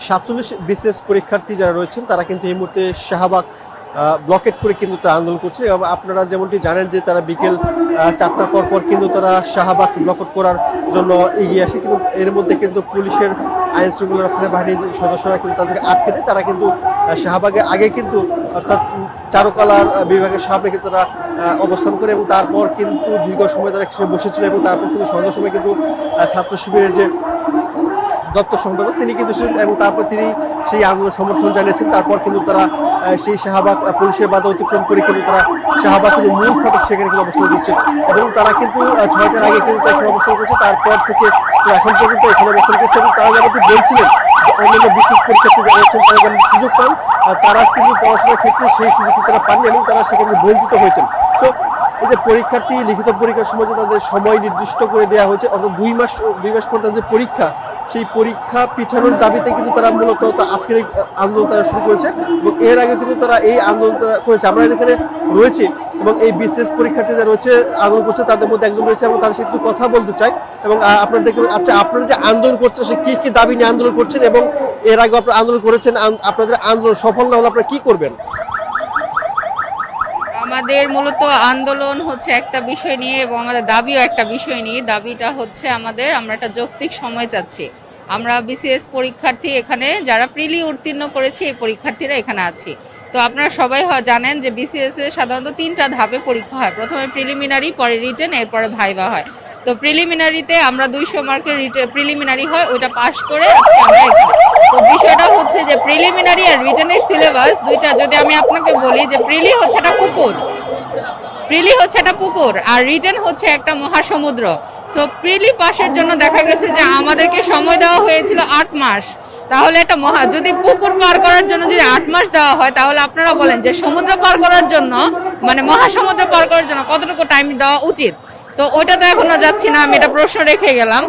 47 BCS পরীক্ষার্থী যারা রয়েছেন তারা কিন্তু এই মুহূর্তে শাহবাগ ব্লকেট করে কিন্তু তারা আন্দোলন করছে। এবং আপনারা যেমনটি জানেন যে তারা বিকেল 4টার পর কিন্তু তারা শাহবাগ ব্লকেট করার জন্য এগিয়ে আসে, কিন্তু এর মধ্যে কিন্তু পুলিশের আইন শৃঙ্খলা রক্ষা বাহিনীর সদস্যরা কিন্তু তাদেরকে আটকে দেয়। তারা কিন্তু শাহবাগের আগে কিন্তু অর্থাৎ চারুকলার বিভাগের সামনে কিন্তু তারা অবস্থান করে এবং তারপর কিন্তু দীর্ঘ সময় তারা বসেছিল এবং তারপর কিন্তু সন্ধ্যার সময় কিন্তু ছাত্র শিবিরের যে দপ্তর সম্পাদক তিনি কিন্তু ছিলেন এবং তারপর তিনি সেই আন্দোলন সমর্থন জানিয়েছেন। তারপর কিন্তু তারা সেই শাহবাগ পুলিশের বাধা অতিক্রম করে কিন্তু তারা শাহবাগ কিন্তু মূল ফটক সেখানে কিন্তু অবস্থান করছে এবং তারা কিন্তু 6টার আগে কিন্তু এখানে অবস্থান করছে। তারপর থেকে এখন পর্যন্ত এখানে অবস্থান করছে এবং তারা যেমন বলছিলেন যে অন্যান্য বিশেষ পরীক্ষার্থী যারা আছেন তারা যেমন সুযোগ পান, তারা কিন্তু পড়াশোনার ক্ষেত্রে সেই সুযোগ তারা পাননি এবং তারা সেখানে বঞ্চিত হয়েছেন। সো এই যে পরীক্ষার্থী লিখিত পরীক্ষার সময় যে তাদের সময় নির্দিষ্ট করে দেওয়া হয়েছে অর্থাৎ 2 মাস পর তাদের যে পরীক্ষা, সেই পরীক্ষা পিছানোর দাবিতে কিন্তু তারা মূলত আজকের এই আন্দোলন তারা শুরু করেছে এবং এর আগে কিন্তু তারা এই আন্দোলন করেছে। আমরা এখানে রয়েছি এবং এই বিশেষ পরীক্ষার্থী যারা রয়েছে আন্দোলন করছে তাদের মধ্যে একজন রয়েছে এবং তাদের সাথে একটু কথা বলতে চাই। এবং আপনারা দেখুন, আচ্ছা আপনারা যে আন্দোলন করছেন সে কি কি দাবি নিয়ে আন্দোলন করছেন এবং এর আগে আপনারা আন্দোলন করেছেন, আপনাদের আন্দোলন সফল না হলে আপনারা কি করবেন? আমাদের মূলত আন্দোলন হচ্ছে একটা বিষয় নিয়ে এবং আমাদের দাবিও একটা বিষয় নিয়ে। দাবিটা হচ্ছে আমরা একটা যৌক্তিক সময় চাচ্ছি। আমরা বিসিএস পরীক্ষার্থী এখানে যারা প্রিলি উত্তীর্ণ করেছে এই পরীক্ষার্থীরা এখানে আছি। তো আপনারা সবাই জানেন যে বিসিএস এ সাধারণত 3টা ধাপে পরীক্ষা হয়। প্রথমে প্রিলিমিনারি, পরে রিটেন, এরপরে ভাইভা হয়। তো প্রিলিমিনারিতে আমরা 200 মার্কের প্রিলিমিনারি হয়, ওইটা পাস করে আজকে আমরা এখানে। তো বিষয়টা হচ্ছে যে প্রিলিমিনারি আর রিটেনের সিলেবাস দুইটা যদি আমি আপনাকে বলি যে প্রিলি হচ্ছে একটা পুকুর আর রিটেন হচ্ছে একটা মহাসমুদ্র। সো প্রিলি পাসের জন্য দেখা গেছে যে আমাদেরকে সময় দেওয়া হয়েছিল 8 মাস। তাহলে একটা যদি পুকুর পার করার জন্য যদি 8 মাস দেওয়া হয় তাহলে আপনারা বলেন যে সমুদ্র পার করার জন্য মানে মহাসমুদ্র পার করার জন্য কতটুকু টাইম দেওয়া উচিত? তো ওইটা তো এখনো যাচ্ছি না, আমি এটা প্রশ্ন রেখে গেলাম।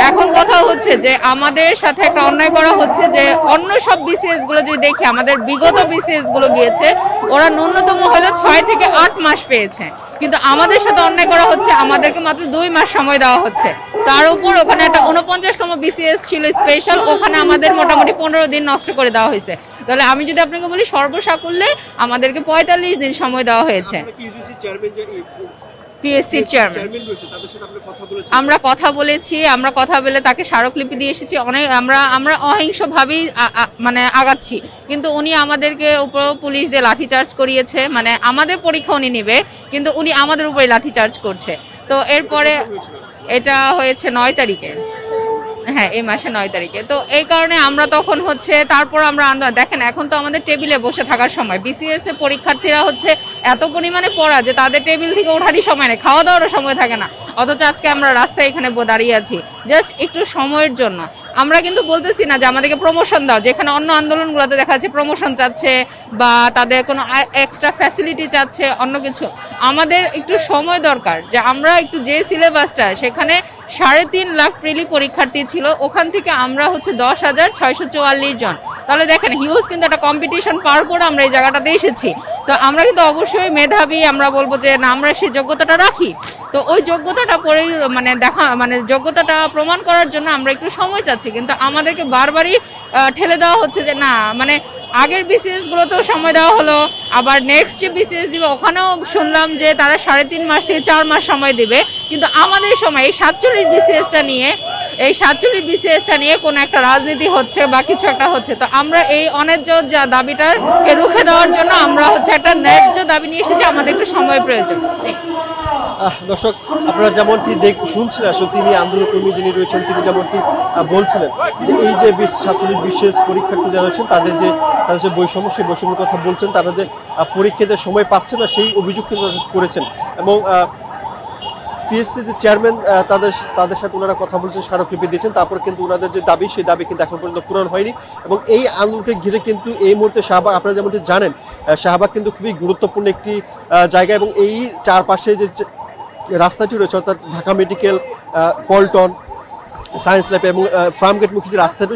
এখন কথা হচ্ছে যে আমাদের সাথে একটা অন্যায় করা হচ্ছে যে অন্য সব বিসিএস গুলো যদি দেখি, আমাদের বিগত বিসিএস গুলো গিয়েছে ওরা ন্যূনতম হলো 6 থেকে 8 মাস পেয়েছে, কিন্তু আমাদের সাথে অন্যায় করা হচ্ছে, আমাদেরকে মাত্র 2 মাস সময় দেওয়া হচ্ছে। তার উপর ওখানে একটা 49তম বিসিএস ছিল স্পেশাল, ওখানে আমাদের মোটামুটি 15 দিন নষ্ট করে দেওয়া হয়েছে। তাহলে আমি যদি আপনাকে বলি সর্বসাকুল্যে আমাদেরকে 45 দিন সময় দেওয়া হয়েছে। পিএসসি চেয়ারম্যান আমরা কথা বলেছি, আমরা কথা বলে তাকে স্মারকলিপি দিয়ে এসেছি। অনেক আমরা অহিংসভাবেই মানে আগাচ্ছি, কিন্তু উনি আমাদেরকে উপর পুলিশ দিয়ে লাঠিচার্জ করিয়েছে। মানে আমাদের পরীক্ষা উনি নেবে কিন্তু উনি আমাদের উপরে লাঠিচার্জ করছে। তো এরপরে এটা হয়েছে 9 তারিখে, হ্যাঁ এই মাসে 9 তারিখে। তো এই কারণে আমরা তখন তারপর আমরা আন্দোলন, দেখেন এখন তো আমাদের টেবিলে বসে থাকার সময়, বিসিএস এ পরীক্ষার্থীরা এত পরিমাণে পড়া যে তাদের টেবিল থেকে ওঠারই সময় নেই, খাওয়া দাওয়ারও সময় থাকে না। অথচ আজকে আমরা রাস্তায় এখানে দাঁড়িয়ে আছি জাস্ট একটু সময়ের জন্য। আমরা কিন্তু বলতেছি না যে আমাদেরকে প্রমোশন দাও, যেখানে অন্য আন্দোলনগুলোতে দেখা যাচ্ছে প্রমোশন চাচ্ছে বা তাদের কোনো এক্সট্রা ফ্যাসিলিটি চাচ্ছে অন্য কিছু। আমাদের একটু সময় দরকার, যে আমরা একটু যে সিলেবাসটা সেখানে 3.5 লাখ প্রিলি পরীক্ষার্থী ছিল, ওখান থেকে আমরা 10,644 জন। তাহলে দেখেন হিউজ কিন্তু একটা কম্পিটিশন পার করে আমরা এই জায়গাটাতে এসেছি। তো আমরা কিন্তু অবশ্যই মেধাবী, আমরা বলবো যে না আমরা সেই যোগ্যতাটা রাখি। তো ওই যোগ্যতাটা পরে যোগ্যতাটা প্রমাণ করার জন্য আমরা একটু সময় চাচ্ছি, কিন্তু আমাদেরকে বারবারই ঠেলে দেওয়া হচ্ছে যে না মানে আগের বিসিএস গুলোতেও সময় দেওয়া হলো, আবার নেক্সট যে বিসিএস দিবে ওখানেও শুনলাম যে তারা 3.5 মাস থেকে 4 মাস সময় দিবে, কিন্তু আমাদের সময় এই 47 বিসিএসটা নিয়ে কোনো একটা রাজনীতি হচ্ছে বা কিছু একটা হচ্ছে। তো আমরা এই অন্যায্য দাবিটাকে রুখে দেওয়ার জন্য আমরা একটা ন্যায্য দাবি নিয়ে এসেছি, আমাদের একটু সময় প্রয়োজন। দর্শক আপনারা যেমনটি শুনছিলেন, আসলে তিনি আন্দোলনকর্মী যিনি রয়েছেন তিনি যেমনটি বলছিলেন যে এই যে 47 বিশেষ পরীক্ষার্থী যারা রয়েছেন তাদের যে বৈষম্য, সেই বৈষম্যের কথা বলছেন, তারা যে পরীক্ষাতে সময় পাচ্ছে না সেই অভিযোগ কিন্তু করেছেন। এবং পিএসসি যে চেয়ারম্যান তাদের সাথে ওনারা কথা বলছেন, স্মারকলিপি দিয়েছেন। তারপর কিন্তু ওনাদের যে দাবি সেই দাবি কিন্তু এখন পর্যন্ত পূরণ হয়নি। এবং এই আন্দোলনকে ঘিরে কিন্তু এই মুহূর্তে শাহবাগ, আপনারা যেমনটি জানেন শাহবাগ কিন্তু খুবই গুরুত্বপূর্ণ একটি জায়গা এবং এই চারপাশে যে রাস্তাটি রয়েছে অর্থাৎ Dhaka medical, Paltan science lab এবং ফার্মগেটমুখী যে রাস্তাটা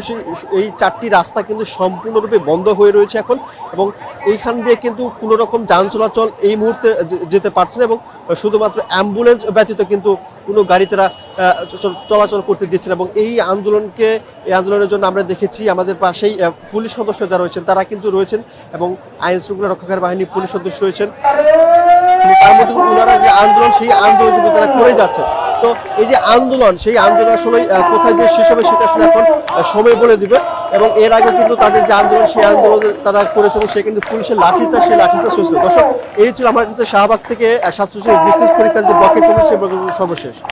এই 4টি রাস্তা কিন্তু সম্পূর্ণরূপে বন্ধ হয়ে রয়েছে এখন, এবং এইখান দিয়ে কিন্তু কোনো রকম যান চলাচল এই মুহূর্তে যেতে পারছে না, এবং শুধুমাত্র অ্যাম্বুলেন্স ব্যতীত কিন্তু কোনো গাড়ি তারা চলাচল করতে দিচ্ছে না। এবং এই আন্দোলনের জন্য আমরা দেখেছি আমাদের পাশেই পুলিশ সদস্য যারা রয়েছেন তারা কিন্তু রয়েছেন, এবং আইন শৃঙ্খলা রক্ষাকারী বাহিনীর পুলিশ সদস্য রয়েছেন। তার মধ্যে ওনারা যে আন্দোলন, সেই আন্দোলন কিন্তু তারা করে যাচ্ছে। তো এই যে আন্দোলন, সেই আন্দোলন আসলে কোথায় যে শেষ হবে সেটা আসলে এখন সময় বলে দিবে। এবং এর আগে কিন্তু তাদের যে আন্দোলন, সেই আন্দোলন তারা করেছে এবং সে কিন্তু পুলিশের লাঠিচার্জ, সেই লাঠিচার্জ হয়েছিল। দর্শক, এই ছিল আমার কাছে শাহবাগ থেকে স্বাস্থ্য বিশেষ পরীক্ষার যে ব্লকেট কমিটি, সেই সর্বশেষ।